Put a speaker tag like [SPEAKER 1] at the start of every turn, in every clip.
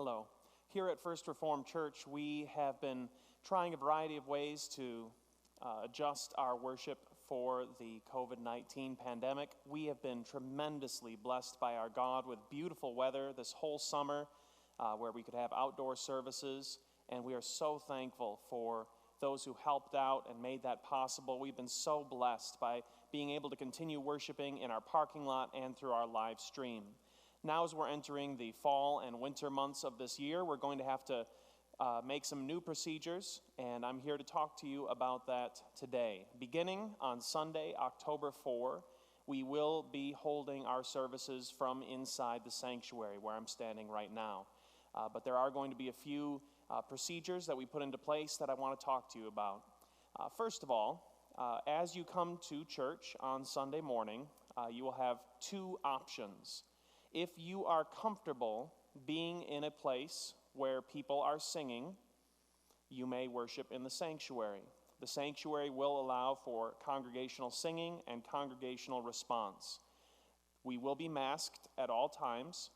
[SPEAKER 1] Hello. Here at First Reformed Church, we have been trying a variety of ways to adjust our worship for the COVID-19 pandemic. We have been tremendously blessed by our God with beautiful weather this whole summer where we could have outdoor services, and we are so thankful for those who helped out and made that possible. We've been so blessed by being able to continue worshiping in our parking lot and through our live stream. Now, as we're entering the fall and winter months of this year, we're going to have to make some new procedures, and I'm here to talk to you about that today. Beginning on Sunday, October 4, we will be holding our services from inside the sanctuary where I'm standing right now. But there are going to be a few procedures that we put into place that I want to talk to you about. First of all, as you come to church on Sunday morning, you will have two options. If you are comfortable being in a place where people are singing, you may worship in the sanctuary. The sanctuary will allow for congregational singing and congregational response. We will be masked at all times,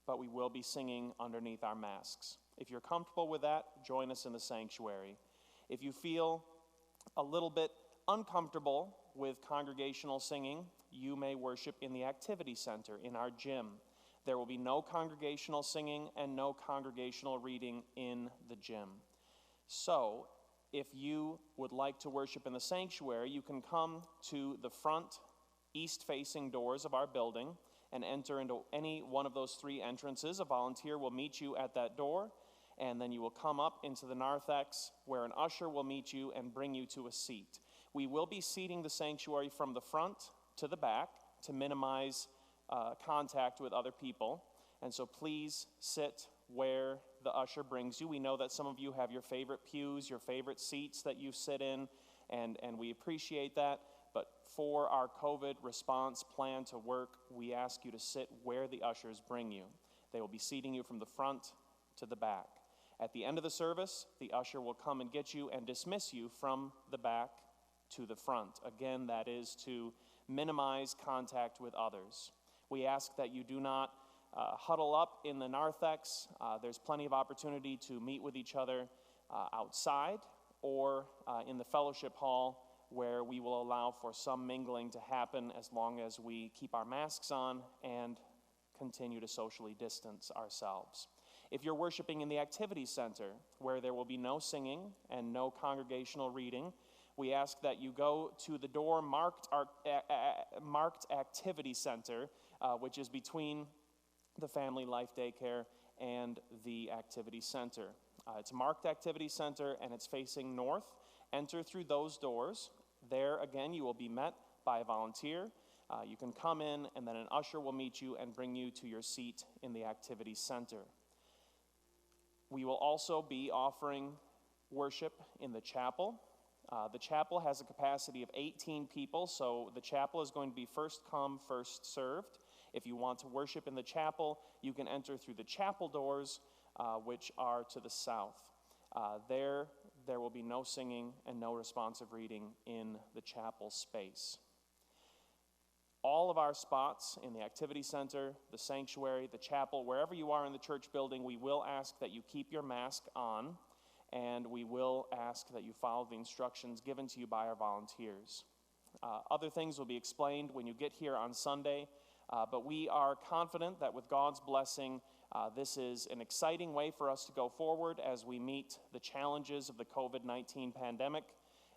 [SPEAKER 1] but we will be singing underneath our masks. If you're comfortable with that, join us in the sanctuary. If you feel a little bit uncomfortable with congregational singing, you may worship in the activity center in our gym. There will be no congregational singing and no congregational reading in the gym. So, if you would like to worship in the sanctuary, you can come to the front east-facing doors of our building and enter into any one of those three entrances. A volunteer will meet you at that door, and then you will come up into the narthex where an usher will meet you and bring you to a seat. We will be seating the sanctuary from the front to the back to minimize contact with other people. And so please sit where the usher brings you. We know that some of you have your favorite pews, your favorite seats that you sit in, and we appreciate that. But for our COVID response plan to work, we ask you to sit where the ushers bring you. They will be seating you from the front to the back. At the end of the service, the usher will come and get you and dismiss you from the back to the front. Again, that is to minimize contact with others. We ask that you do not huddle up in the narthex. There's plenty of opportunity to meet with each other outside or in the fellowship hall, where we will allow for some mingling to happen as long as we keep our masks on and continue to socially distance ourselves. If you're worshiping in the activity center, where there will be no singing and no congregational reading, we ask that you go to the door marked Activity Center, which is between the Family Life Daycare and the Activity Center. It's marked Activity Center, and it's facing north. Enter through those doors. There, again, you will be met by a volunteer. You can come in, and then an usher will meet you and bring you to your seat in the Activity Center. We will also be offering worship in the chapel. The chapel has a capacity of 18 people, so the chapel is going to be first come, first served. If you want to worship in the chapel, you can enter through the chapel doors, which are to the south. There will be no singing and no responsive reading in the chapel space. All of our spots in the activity center, the sanctuary, the chapel, wherever you are in the church building, we will ask that you keep your mask on, and we will ask that you follow the instructions given to you by our volunteers. Other things will be explained when you get here on Sunday, but we are confident that with God's blessing, this is an exciting way for us to go forward as we meet the challenges of the COVID-19 pandemic,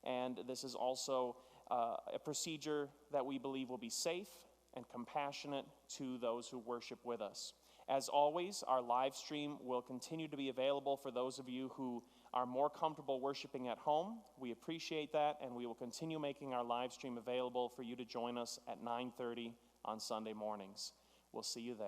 [SPEAKER 1] and this is also a procedure that we believe will be safe and compassionate to those who worship with us. As always, our live stream will continue to be available for those of you who are more comfortable worshiping at home. We appreciate that, and we will continue making our live stream available for you to join us at 9:30 on Sunday mornings. We'll see you there.